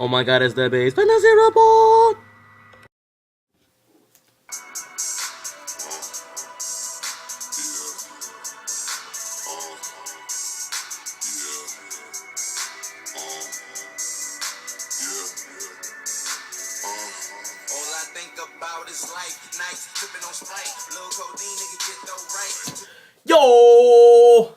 Oh my god, it's the base fantasy report! Yo!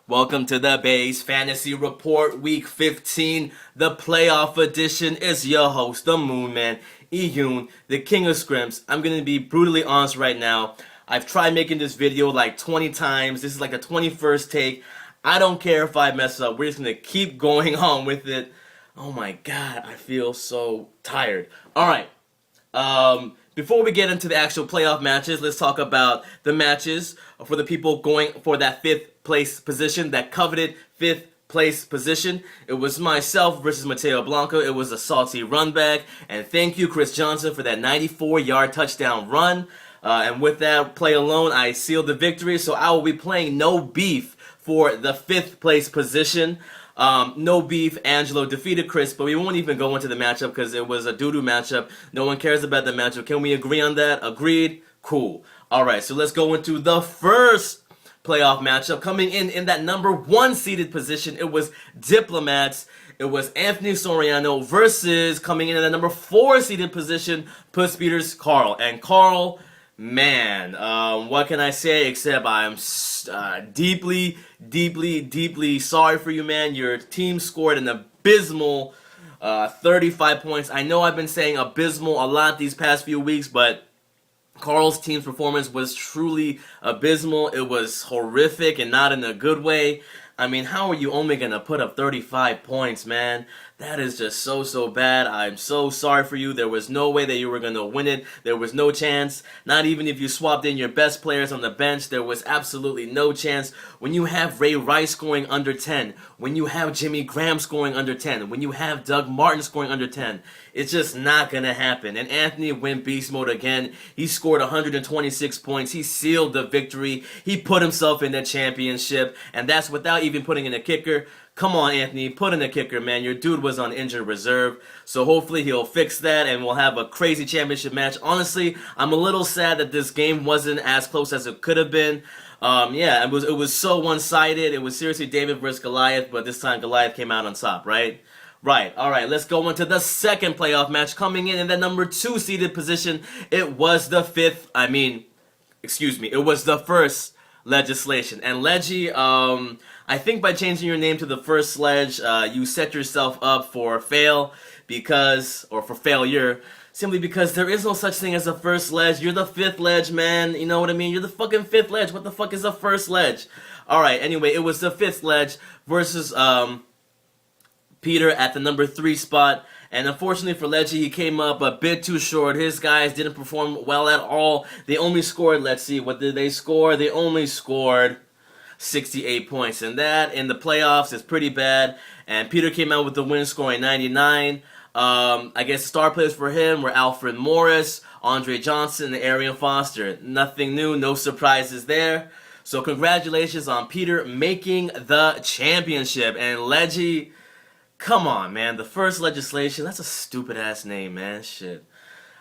Welcome to the Base Fantasy Report Week 15, the playoff edition. Is your host, the Moon Man, Iyun, the King of Scrimps. I'm gonna be brutally honest right now. I've tried making this video like 20 times. This is like the 21st take. I don't care if I mess up. We're just gonna keep going on with it. Oh my god, I feel so tired. Alright. Before we get into the actual playoff matches, let's talk about the matches for the people going for that 5th place position, that coveted 5th place position. It was myself versus Mateo Blanco. It was a salty run back, and thank you, Chris Johnson, for that 94-yard touchdown run. And with that play alone, I sealed the victory, so I will be playing No Beef for the 5th place position. No beef, Angelo defeated Chris, but we won't even go into the matchup because it was a doo-doo matchup. No one cares about the matchup. Can we agree on that? Agreed? Cool. Alright, so let's go into the first playoff matchup. Coming in that number 1 seeded position, it was Diplomats. It was Anthony Soriano versus, coming in at the number 4 seeded position, Puss Peters Carl. And Carl, man, what can I say except I'm deeply sorry for you, man. Your team scored an abysmal 35 points. I know I've been saying abysmal a lot these past few weeks, but Carl's team's performance was truly abysmal. It was horrific and not in a good way. I mean, how are you only going to put up 35 points, man? That is just so bad. I'm so sorry for you. There was no way that you were going to win it. There was no chance. Not even if you swapped in your best players on the bench, there was absolutely no chance. When you have Ray Rice scoring under 10, when you have Jimmy Graham scoring under 10, when you have Doug Martin scoring under 10, it's just not going to happen. And Anthony went beast mode again. He scored 126 points. He sealed the victory. He put himself in the championship, and that's without even putting in a kicker. Come on, Anthony, put in a kicker, man. Your dude was on injured reserve, so hopefully he'll fix that and we'll have a crazy championship match. Honestly, I'm a little sad that this game wasn't as close as it could have been. Yeah, it was so one-sided. It was seriously David versus Goliath, but this time Goliath came out on top, right? Right, alright, let's go into the second playoff match. Coming in that number 2 seeded position, it was the first legislation. And Leggy, I think by changing your name to the first sledge, you set yourself up for failure, simply because there is no such thing as a first ledge. You're the 5th ledge, man. You know what I mean? You're the fucking 5th ledge. What the fuck is a first ledge? Alright, anyway, it was the 5th ledge versus, Peter at the number 3 spot. And unfortunately for Leggy, he came up a bit too short. His guys didn't perform well at all. They only scored, let's see, what did they score? They only scored 68 points. And that, in the playoffs, is pretty bad. And Peter came out with the win, scoring 99. I guess star players for him were Alfred Morris, Andre Johnson, and Arian Foster. Nothing new, no surprises there. So congratulations on Peter making the championship. And Leggy, come on, man. The first legislation, that's a stupid-ass name, man. Shit.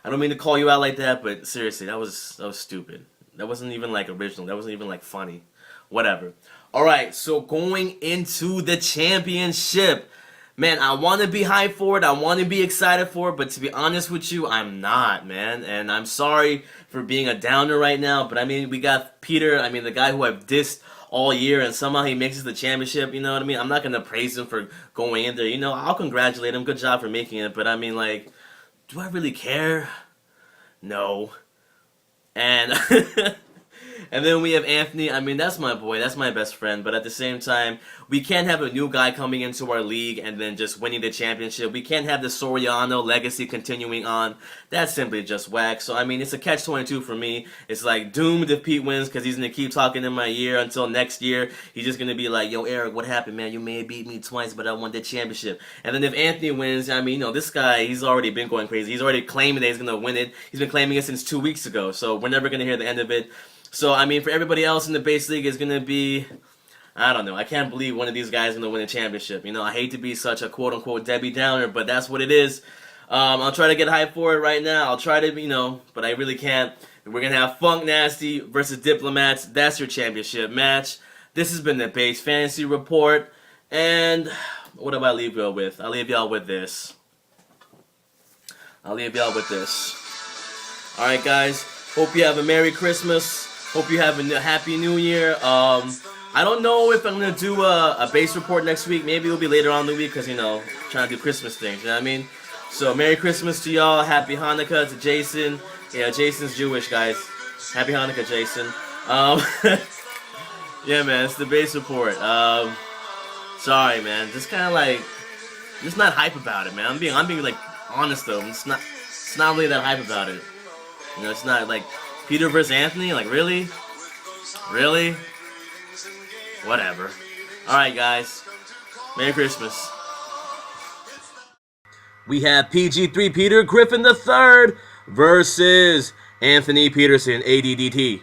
I don't mean to call you out like that, but seriously, that was stupid. That wasn't even, like, original. That wasn't even, like, funny. Whatever. Alright, so going into the championship. Man, I want to be hyped for it. I want to be excited for it, but to be honest with you, I'm not, man. And I'm sorry for being a downer right now, but I mean, we got Peter, I mean, the guy who I've dissed all year, and somehow he makes it to the championship, you know what I mean? I'm not going to praise him for going in there, you know, I'll congratulate him, good job for making it, but I mean, like, do I really care? No. And and then we have Anthony. I mean, that's my boy, that's my best friend, but at the same time, we can't have a new guy coming into our league and then just winning the championship. We can't have the Soriano legacy continuing on. That's simply just whack. So, I mean, it's a catch-22 for me. It's like doomed if Pete wins because he's going to keep talking in my ear until next year. He's just going to be like, yo, Eric, what happened, man? You may have beat me twice, but I won the championship. And then if Anthony wins, I mean, you know, this guy, he's already been going crazy. He's already claiming that he's going to win it. He's been claiming it since 2 weeks ago. So we're never going to hear the end of it. So, I mean, for everybody else in the base league, it's going to be I don't know. I can't believe one of these guys is gonna win a championship. You know, I hate to be such a quote-unquote Debbie Downer, but that's what it is. I'll try to get hyped for it right now. I'll try to, but I really can't. We're gonna have Funk Nasty versus Diplomats. That's your championship match. This has been the Base Fantasy Report, and what do I leave y'all with? I'll leave y'all with this. Alright, guys. Hope you have a Merry Christmas. Hope you have a Happy New Year. I don't know if I'm going to do a base report next week. Maybe it'll be later on in the week because, trying to do Christmas things. You know what I mean? So, Merry Christmas to y'all. Happy Hanukkah to Jason. Yeah, Jason's Jewish, guys. Happy Hanukkah, Jason. Yeah, man. It's the base report. Sorry, man. Just kind of like... Just not hype about it, man. I'm being like honest though. It's not really that hype about it. It's not like Peter versus Anthony. Like really, whatever. All right, guys. Merry Christmas. We have PG3 Peter Griffin III versus Anthony Peterson ADDT.